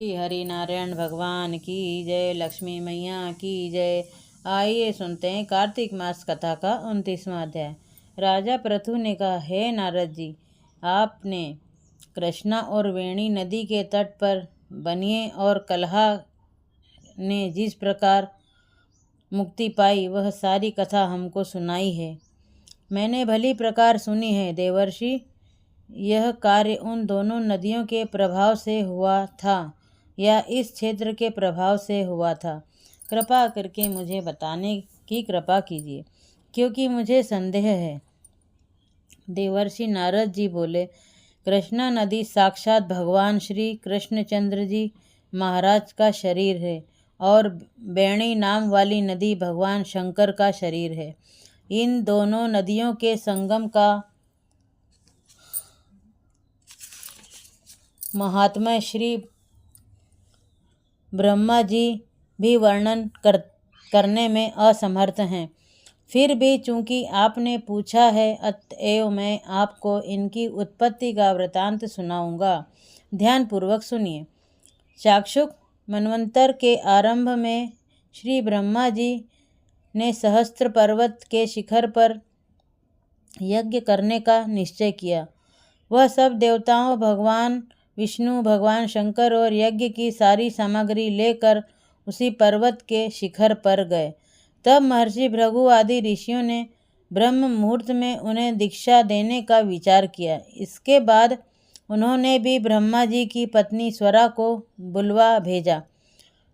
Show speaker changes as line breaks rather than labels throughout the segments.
श्री हरि नारायण भगवान की जय, लक्ष्मी मैया की जय। आइए सुनते हैं कार्तिक मास कथा का 29वां अध्याय। राजा पृथु ने कहा, हे नारद जी, आपने कृष्णा और वेणी नदी के तट पर बनिए और कलहा ने जिस प्रकार मुक्ति पाई वह सारी कथा हमको सुनाई है। मैंने भली प्रकार सुनी है देवर्षि। यह कार्य उन दोनों नदियों के प्रभाव से हुआ था या इस क्षेत्र के प्रभाव से हुआ था? कृपा करके मुझे बताने की कृपा कीजिए, क्योंकि मुझे संदेह है। देवर्षि नारद जी बोले, कृष्णा नदी साक्षात भगवान श्री कृष्णचंद्र जी महाराज का शरीर है और बेणी नाम वाली नदी भगवान शंकर का शरीर है। इन दोनों नदियों के संगम का महात्मा श्री ब्रह्मा जी भी वर्णन करने में असमर्थ हैं। फिर भी चूंकि आपने पूछा है, अतएव मैं आपको इनकी उत्पत्ति का वृतांत सुनाऊंगा। ध्यानपूर्वक सुनिए। चाक्षुष मनवंतर के आरंभ में श्री ब्रह्मा जी ने सहस्त्र पर्वत के शिखर पर यज्ञ करने का निश्चय किया। वह सब देवताओं, भगवान विष्णु, भगवान शंकर और यज्ञ की सारी सामग्री लेकर उसी पर्वत के शिखर पर गए। तब महर्षि भृगु आदि ऋषियों ने ब्रह्म मुहूर्त में उन्हें दीक्षा देने का विचार किया। इसके बाद उन्होंने भी ब्रह्मा जी की पत्नी स्वरा को बुलवा भेजा।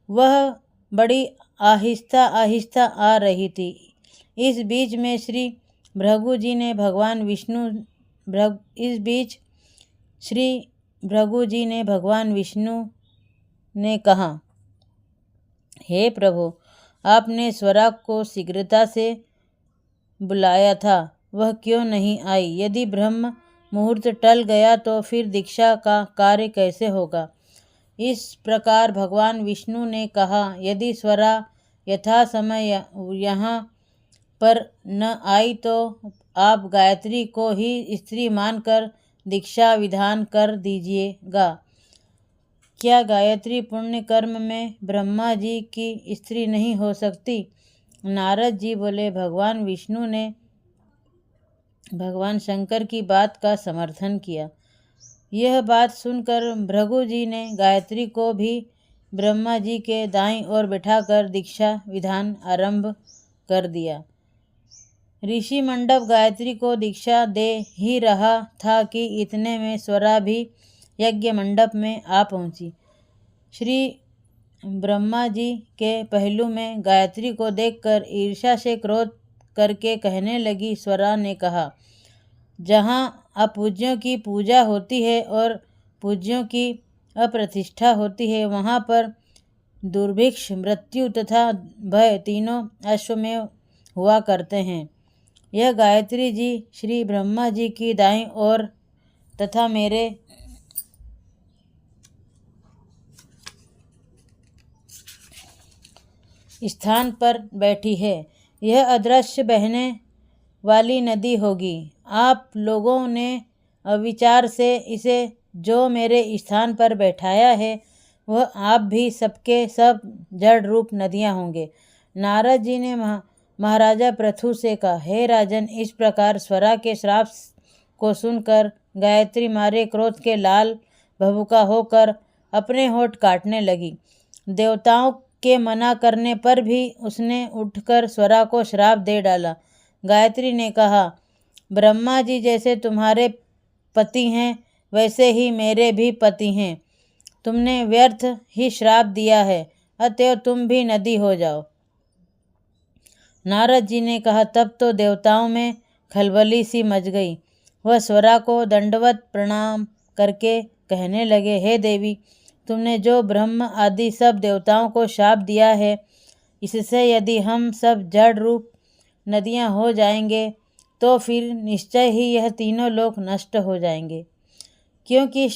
वह बड़ी आहिस्ता आहिस्ता आ रही थी। इस बीच में श्री भृगु जी ने भगवान विष्णु ने कहा, हे प्रभु, आपने स्वरा को शीघ्रता से बुलाया था, वह क्यों नहीं आई? यदि ब्रह्म मुहूर्त टल गया तो फिर दीक्षा का कार्य कैसे होगा? इस प्रकार भगवान विष्णु ने कहा, यदि स्वरा यथा समय यहाँ पर न आई तो आप गायत्री को ही स्त्री मानकर दीक्षा विधान कर दीजिएगा। क्या गायत्री पुण्य कर्म में ब्रह्मा जी की स्त्री नहीं हो सकती? नारद जी बोले, भगवान विष्णु ने भगवान शंकर की बात का समर्थन किया। यह बात सुनकर भृगु जी ने गायत्री को भी ब्रह्मा जी के दाईं ओर बिठाकर दीक्षा विधान आरंभ कर दिया। ऋषि मंडप गायत्री को दीक्षा दे ही रहा था कि इतने में स्वरा भी यज्ञ मंडप में आ पहुंची। श्री ब्रह्मा जी के पहलू में गायत्री को देखकर ईर्ष्या से क्रोध करके कहने लगी। स्वरा ने कहा, जहाँ अपूज्यों की पूजा होती है और पूज्यों की अप्रतिष्ठा होती है, वहाँ पर दुर्भिक्ष, मृत्यु तथा भय तीनों अश्वमेव हुआ करते हैं। यह गायत्री जी श्री ब्रह्मा जी की दाईं ओर तथा मेरे स्थान पर बैठी है। यह अदृश्य बहने वाली नदी होगी। आप लोगों ने अविचार से इसे जो मेरे स्थान पर बैठाया है, वह आप भी सबके सब जड़ रूप नदियाँ होंगे। नारद जी ने महाराजा पृथु से कहा, हे राजन, इस प्रकार स्वरा के श्राप को सुनकर गायत्री मारे क्रोध के लाल भभूका होकर अपने होठ काटने लगी। देवताओं के मना करने पर भी उसने उठकर स्वरा को श्राप दे डाला। गायत्री ने कहा, ब्रह्मा जी जैसे तुम्हारे पति हैं, वैसे ही मेरे भी पति हैं। तुमने व्यर्थ ही श्राप दिया है, अतएव तुम भी नदी हो जाओ। नारद जी ने कहा, तब तो देवताओं में खलबली सी मच गई। वह स्वरा को दंडवत प्रणाम करके कहने लगे, हे देवी, तुमने जो ब्रह्म आदि सब देवताओं को शाप दिया है, इससे यदि हम सब जड़ रूप नदियाँ हो जाएंगे तो फिर निश्चय ही यह तीनों लोक नष्ट हो जाएंगे, क्योंकि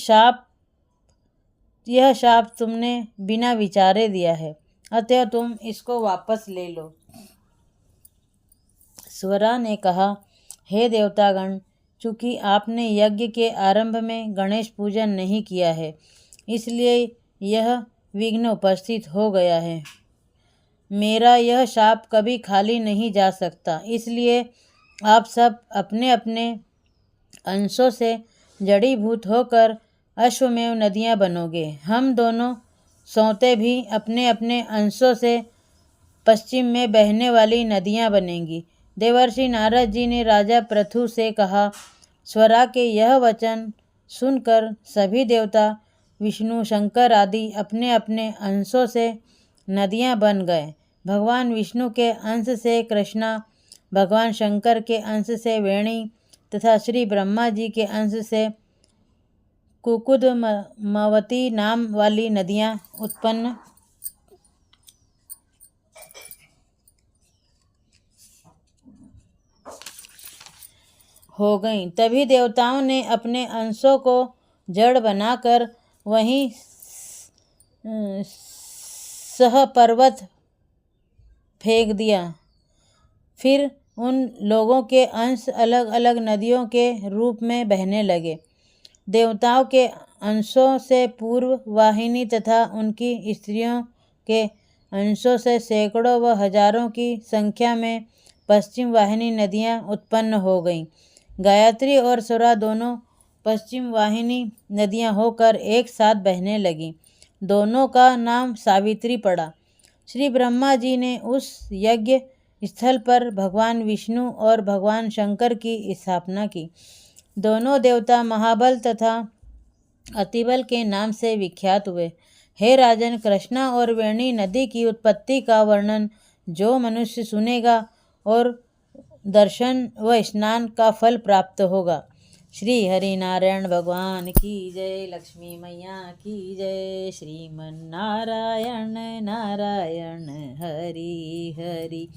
यह शाप तुमने बिना विचारे दिया है, अतः तुम इसको वापस ले लो। स्वरा ने कहा, हे देवतागण, चूँकि आपने यज्ञ के आरंभ में गणेश पूजन नहीं किया है, इसलिए यह विघ्न उपस्थित हो गया है। मेरा यह शाप कभी खाली नहीं जा सकता, इसलिए आप सब अपने अपने अंशों से जड़ीभूत होकर अश्वमेव नदियाँ बनोगे। हम दोनों सौतें भी अपने अपने अंशों से पश्चिम में बहने वाली नदियाँ बनेंगी। देवर्षि नारद जी ने राजा पृथु से कहा। स्वरा के यह वचन सुनकर सभी देवता विष्णु शंकर आदि अपने अपने अंशों से नदियाँ बन गए। भगवान विष्णु के अंश से कृष्णा, भगवान शंकर के अंश से वेणी तथा श्री ब्रह्मा जी के अंश से कुकुदमवती नाम वाली नदियाँ उत्पन्न हो गईं। तभी देवताओं ने अपने अंशों को जड़ बनाकर वहीं सह पर्वत फेंक दिया। फिर उन लोगों के अंश अलग अलग नदियों के रूप में बहने लगे। देवताओं के अंशों से पूर्व वाहिनी तथा उनकी स्त्रियों के अंशों से सैकड़ों व हजारों की संख्या में पश्चिम वाहिनी नदियाँ उत्पन्न हो गईं। गायत्री और स्वरा दोनों पश्चिम वाहिनी नदियाँ होकर एक साथ बहने लगीं। दोनों का नाम सावित्री पड़ा। श्री ब्रह्मा जी ने उस यज्ञ स्थल पर भगवान विष्णु और भगवान शंकर की स्थापना की। दोनों देवता महाबल तथा अतिबल के नाम से विख्यात हुए। हे राजन, कृष्णा और वेणी नदी की उत्पत्ति का वर्णन जो मनुष्य सुनेगा और दर्शन व स्नान का फल प्राप्त होगा। श्री हरि नारायण भगवान की जय। लक्ष्मी मैया की जय। श्रीमन नारायण नारायण हरि हरि।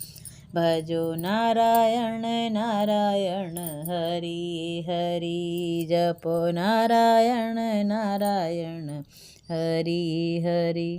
भजो नारायण नारायण हरि हरि। जपो नारायण नारायण हरि हरि।